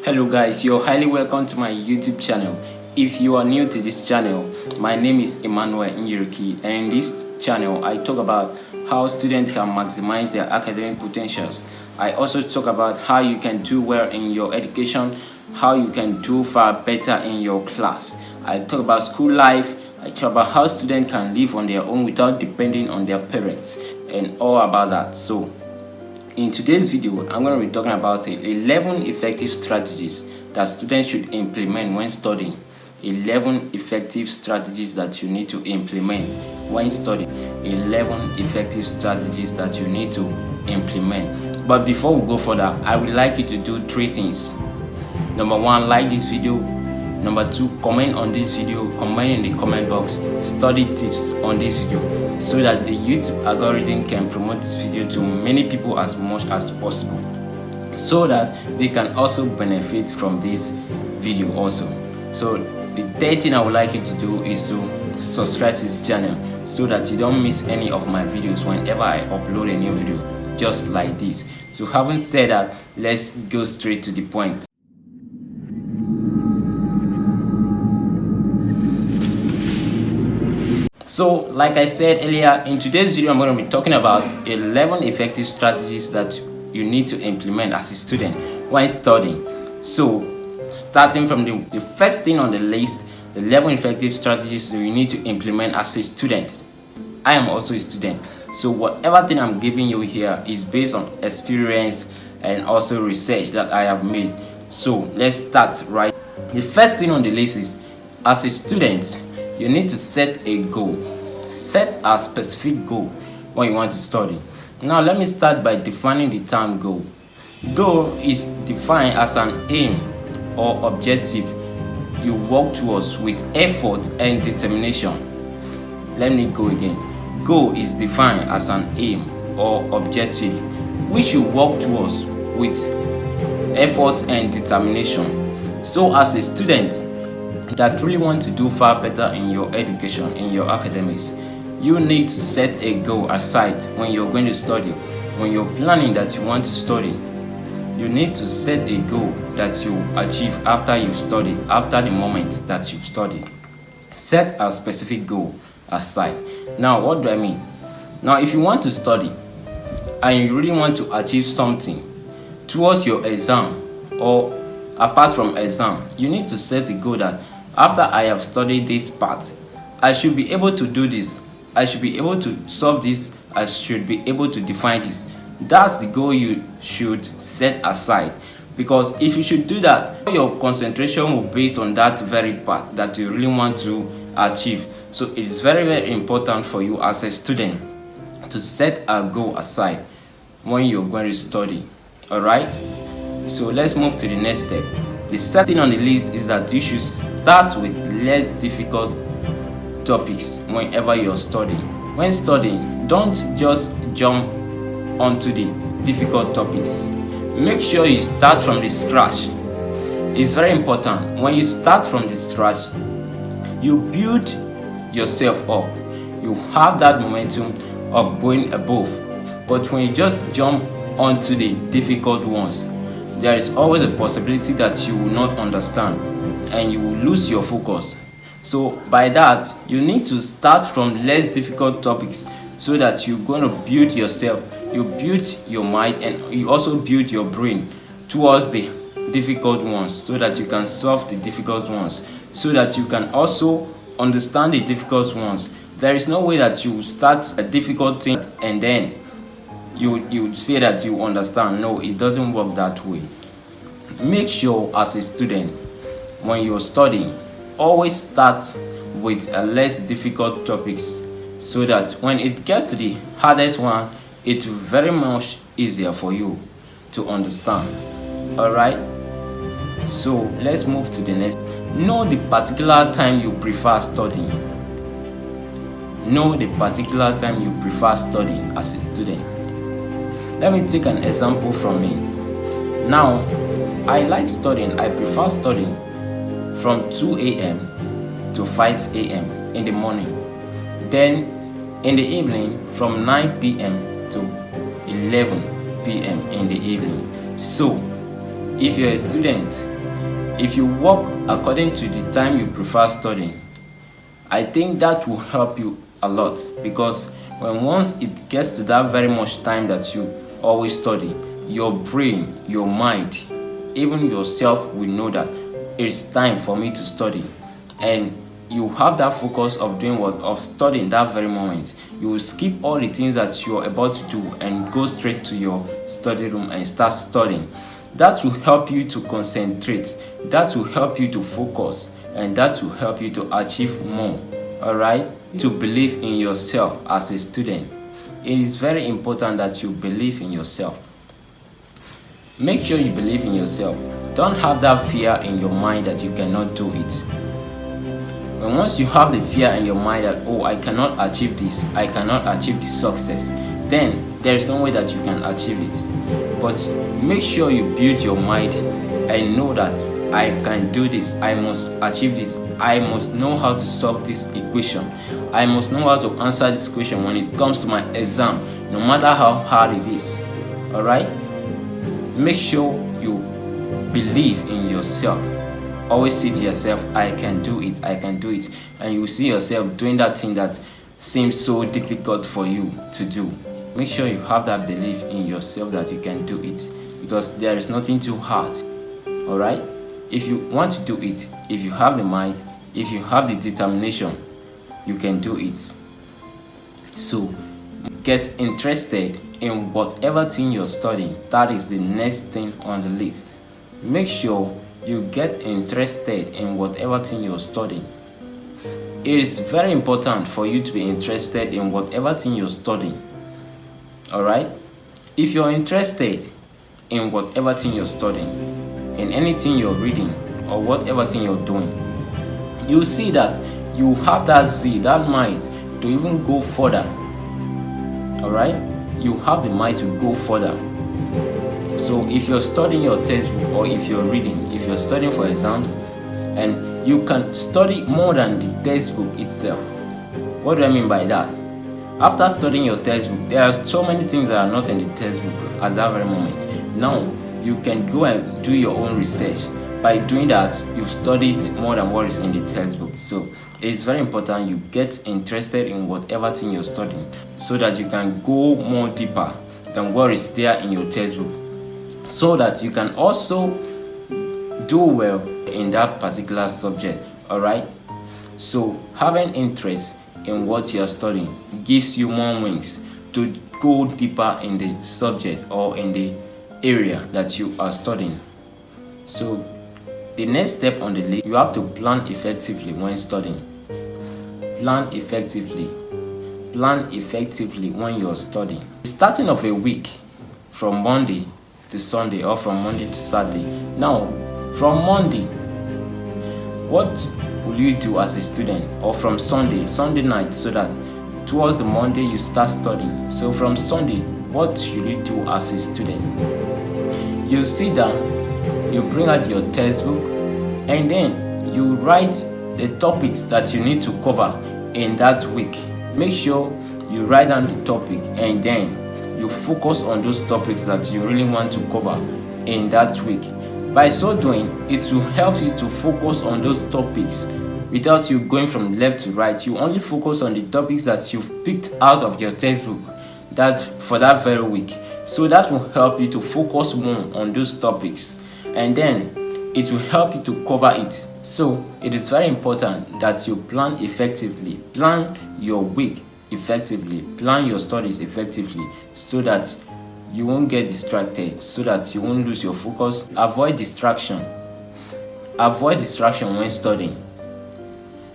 Hello guys, you're highly welcome to my YouTube channel. If you are new to this channel, my name is Emmanuel Youre, and in this channel I talk about how students can maximize their academic potentials. I also talk about how you can do well in your education, how you can do far better in your class. I talk about school life, I talk about how students can live on their own without depending on their parents and all about that. So in today's video, I'm going to be talking about 11 effective strategies that students should implement when studying. 11 effective strategies that you need to implement when studying. 11 effective strategies that you need to implement. But before we go further, I would like you to do three things. Number one, like this video. Number two, comment on this video, comment in the comment box study tips on this video so that the YouTube algorithm can promote this video to many people as much as possible so that they can also benefit from this video also. So the third thing I would like you to do is to subscribe to this channel so that you don't miss any of my videos whenever I upload a new video just like this. So having said that, let's go straight to the point. So, like I said earlier, in today's video, I'm going to be talking about 11 effective strategies that you need to implement as a student when studying. So, starting from the first thing on the list, 11 effective strategies that you need to implement as a student. I am also a student, so whatever thing I'm giving you here is based on experience and also research that I have made. So, let's start right. The first thing on the list is, as a student, you need to set a goal. Set a specific goal when you want to study. Now let me start by defining the term goal. Goal is defined as an aim or objective you work towards with effort and determination. Let me go again. Goal is defined as an aim or objective which you work towards with effort and determination. So as a student that really want to do far better in your education, in your academics, you need to set a goal aside when you're going to study. When you're planning that you want to study, you need to set a goal that you achieve after you've studied, after the moment that you've studied. Set a specific goal aside. Now, what do I mean? Now, if you want to study and you really want to achieve something towards your exam or apart from exam, you need to set a goal that after I have studied this part, I should be able to do this. I should be able to solve this. I should be able to define this. That's the goal you should set aside. Because if you should do that, your concentration will be based on that very part that you really want to achieve. So it is very, very important for you as a student to set a goal aside when you're going to study. Alright? So let's move to the next step. The second thing on the list is that you should start with less difficult topics whenever you're studying. When studying, don't just jump onto the difficult topics. Make sure you start from the scratch. It's very important. When you start from the scratch, you build yourself up. You have that momentum of going above. But when you just jump onto the difficult ones, there is always a possibility that you will not understand and you will lose your focus. So by that, you need to start from less difficult topics so that you're going to build yourself, you build your mind, and you also build your brain towards the difficult ones so that you can solve the difficult ones, so that you can also understand the difficult ones. There is no way that you start a difficult thing and then you say that you understand. No, it doesn't work that way. Make sure as a student, when you're studying, always start with a less difficult topics so that when it gets to the hardest one, it's very much easier for you to understand. Alright? So let's move to the next. Know the particular time you prefer studying. Know the particular time you prefer studying as a student. Let me take an example from me. Now, I like studying, I prefer studying from 2 a.m. to 5 a.m. in the morning. Then in the evening from 9 p.m. to 11 p.m. in the evening. So If you're a student, if you work according to the time you prefer studying, I think that will help you a lot, because when once it gets to that very much time that you always study, your brain, your mind, even yourself will know that it's time for me to study, and you have that focus of doing what, of studying that very moment. You will skip all the things that you're about to do and go straight to your study room and start studying. That will help you to concentrate, that will help you to focus, and that will help you to achieve more. All right, to believe in yourself as a student. It is very important that you believe in yourself. Make sure you believe in yourself. Don't have that fear in your mind that you cannot do it. And once you have the fear in your mind that, oh, I cannot achieve this, I cannot achieve this success, then there is no way that you can achieve it. But make sure you build your mind and know that I can do this, I must achieve this, I must know how to solve this equation, I must know how to answer this question when it comes to my exam, no matter how hard it is. Alright? Make sure you believe in yourself. Always say to yourself, I can do it, I can do it. And you will see yourself doing that thing that seems so difficult for you to do. Make sure you have that belief in yourself that you can do it, because there is nothing too hard. Alright? If you want to do it, if you have the mind, if you have the determination, you can do it. So, get interested in whatever thing you're studying. That is the next thing on the list. Make sure you get interested in whatever thing you're studying. It is very important for you to be interested in whatever thing you're studying. Alright? If you're interested in whatever thing you're studying, in anything you're reading, or whatever thing you're doing, you see that you have that zeal, that mind to even go further. Alright? You have the mind to go further. So if you're studying your textbook, or if you're reading, if you're studying for exams, and you can study more than the textbook itself. What do I mean by that? After studying your textbook, there are so many things that are not in the textbook at that very moment. Now, you can go and do your own research. By doing that, you've studied more than what is in the textbook. So it is very important you get interested in whatever thing you're studying, so that you can go more deeper than what is there in your textbook, so that you can also do well in that particular subject. Alright? So having interest in what you are studying gives you more wings to go deeper in the subject or in the area that you are studying. So the next step on the list, you have to plan effectively when studying. Plan effectively. Plan effectively when you're studying. Starting of a week, from Monday to Sunday, or from Monday to Saturday. Now, from Monday, what will you do as a student? Or from Sunday night, so that towards the Monday you start studying. So from Sunday, what should you do as a student? You sit down, you bring out your textbook, and then you write the topics that you need to cover in that week. Make sure you write down the topic, and then you focus on those topics that you really want to cover in that week. By so doing, it will help you to focus on those topics without you going from left to right. You only focus on the topics that you've picked out of your textbook that for that very week. So that will help you to focus more on those topics, and then it will help you to cover it. So it is very important that you plan effectively, plan your week effectively, plan your studies effectively, so that you won't get distracted, so that you won't lose your focus. Avoid distraction. Avoid distraction when studying.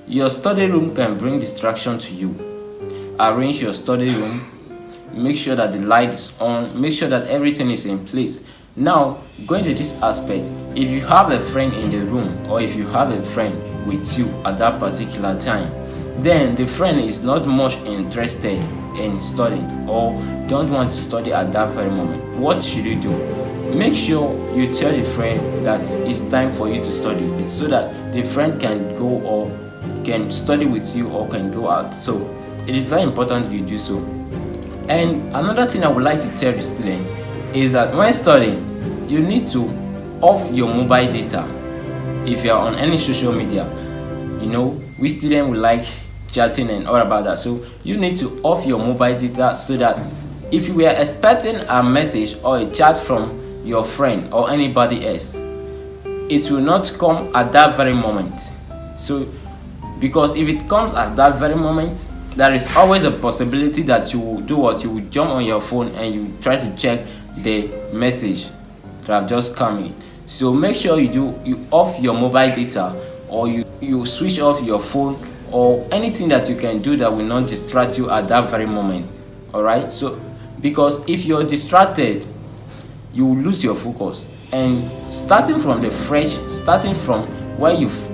Your study room can bring distraction to you. Arrange your study room. Make sure that the light is on. Make sure that everything is in place. Now, going to this aspect, if you have a friend in the room, or if you have a friend with you at that particular time, then the friend is not much interested in studying, or don't want to study at that very moment, what should you do? Make sure you tell the friend that it's time for you to study, so that the friend can go or can study with you or can go out. So it is very important you do so. And another thing I would like to tell the student is that when studying, you need to off your mobile data. If you're on any social media, we students will like chatting and all about that. So you need to off your mobile data so that if you were expecting a message or a chat from your friend or anybody else, it will not come at that very moment. So because if it comes at that very moment, there is always a possibility that you will do what? You will jump on your phone and you try to check the message that have just come in. So make sure you off your mobile data, or you switch off your phone, or anything that you can do that will not distract you at that very moment. All right? So because if you're distracted, you will lose your focus, and starting from where you've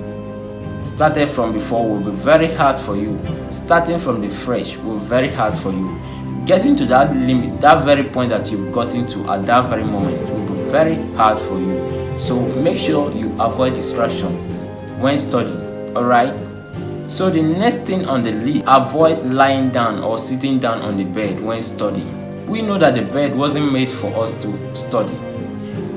started from before will be very hard for you. Starting from the fresh will be very hard for you. Getting to that limit, that very point that you've gotten to at that very moment will be very hard for you. So make sure you avoid distraction when studying. All right? So the next thing on the list, avoid lying down or sitting down on the bed when studying. We know that the bed wasn't made for us to study.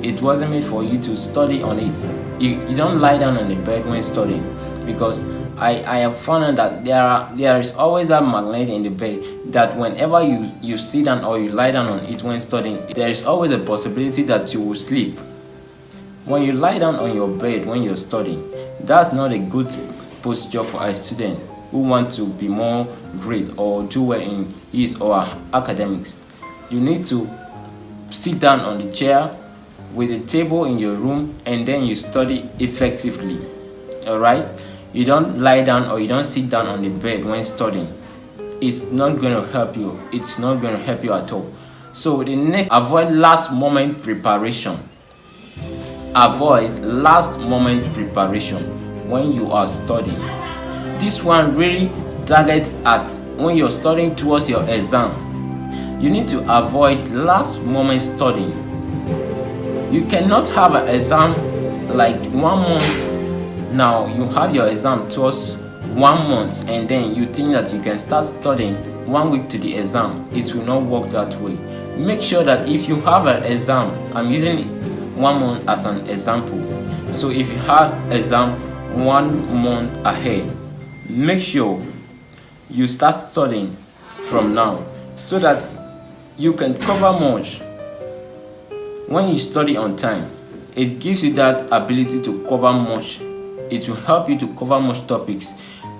It wasn't made for you to study on it. You don't lie down on the bed when studying, because I have found out that there is always that magnet in the bed that whenever you sit down or you lie down on it when studying, there is always a possibility that you will sleep. When you lie down on your bed when you're studying, that's not a good posture for a student who want to be more great or do well in his or her academics. You need to sit down on the chair with a table in your room, and then you study effectively. All right? You don't lie down or you don't sit down on the bed when studying. It's not going to help you. It's not going to help you at all. So the next, avoid last moment preparation. Avoid last moment preparation when you are studying. This one really targets at when you're studying towards your exam. You need to avoid last moment studying. You cannot have an exam like 1 month. Now you have your exam towards 1 month, and then you think that you can start studying 1 week to the exam. It will not work that way. Make sure that if you have an exam, I'm using 1 month as an example. So if you have exam 1 month ahead, make sure you start studying from now so that you can cover much. When you study on time, it gives you that ability to cover much. It will help you to cover much topics,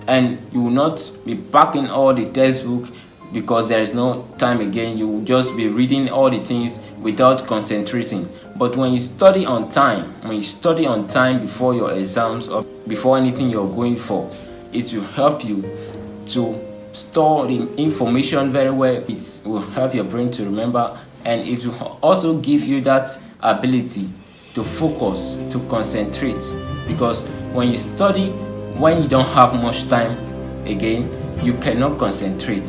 and you will not be packing all the textbook because there is no time again. You will just be reading all the things without concentrating. But when you study on time, before your exams or before anything you're going for, it will help you to store the information very well. It will help your brain to remember, and it will also give you that ability to focus, to concentrate. Because when you study, when you don't have much time again, you cannot concentrate.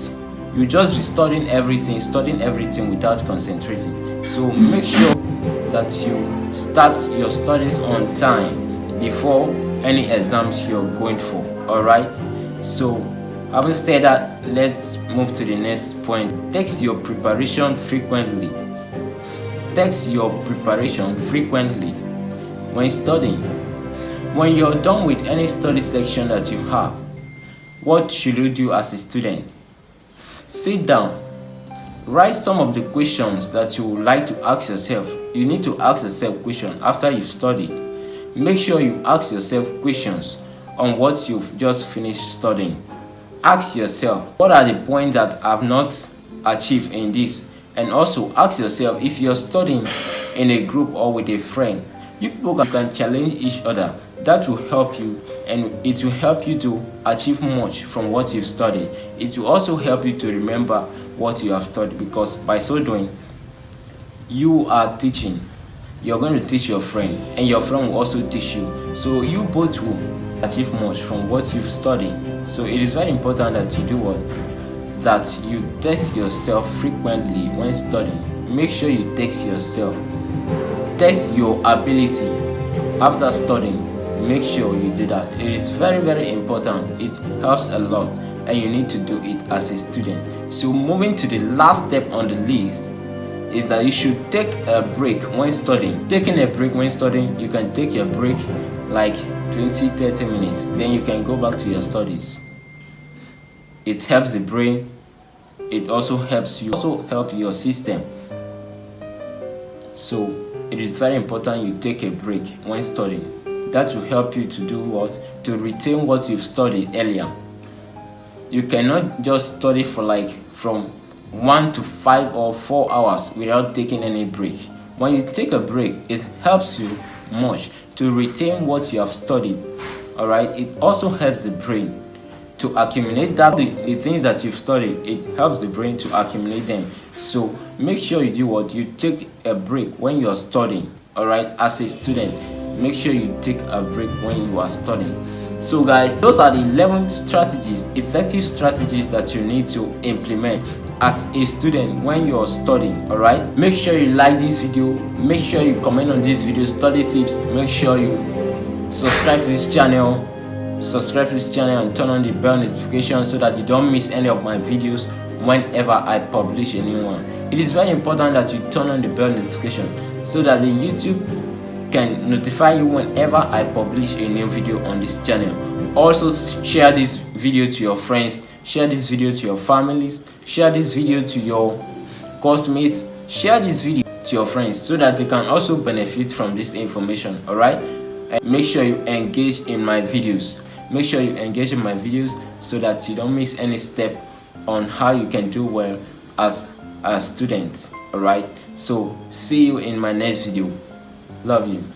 You just be studying everything without concentrating. So make sure that you start your studies on time before any exams you're going for. All right? So having said that, let's move to the next point. Text your preparation frequently. Text your preparation frequently when studying. When you're done with any study section that you have, what should you do as a student? Sit down. Write some of the questions that you would like to ask yourself. You need to ask yourself questions after you've studied. Make sure you ask yourself questions on what you've just finished studying. Ask yourself, what are the points that I've not achieved in this? And also ask yourself, if you're studying in a group or with a friend, you people can challenge each other. That will help you, and it will help you to achieve much from what you've studied. It will also help you to remember what you have studied, because by so doing, you are teaching. You're going to teach your friend, and your friend will also teach you. So you both will achieve much from what you've studied. So it is very important that you do what? That you test yourself frequently when studying. Make sure you test yourself. Test your ability after studying. Make sure you do that. It is very, very important. It helps a lot, and you need to do it as a student. So moving to the last step on the list is that you should take a break when studying. Taking a break when studying, you can take your break like 20-30 minutes, then you can go back to your studies. It helps the brain, it also helps you, help your system. So it is very important you take a break when studying. That will help you to do what? To retain what you've studied earlier. You cannot just study for like from 1 to 5 or 4 hours without taking any break. When you take a break, it helps you much to retain what you have studied. All right, it also helps the brain to accumulate that the things that you've studied. It helps the brain to accumulate them. So make sure you do what? You take a break when you're studying. All right, as a student, make sure you take a break when you are studying. So guys, those are the 11 strategies, effective strategies that you need to implement as a student when you're studying. All right, make sure you like this video, make sure you comment on this video, study tips. Make sure you subscribe to this channel and turn on the bell notification so that you don't miss any of my videos whenever I publish a new one. It is very important that you turn on the bell notification so that the YouTube can notify you whenever I publish a new video on this channel. Also share this video to your friends, share this video to your families, share this video to your classmates, share this video to your friends so that they can also benefit from this information. All right, and make sure you engage in my videos. Make sure you engage in my videos so that you don't miss any step on how you can do well as a student. All right, so see you in my next video. Love you.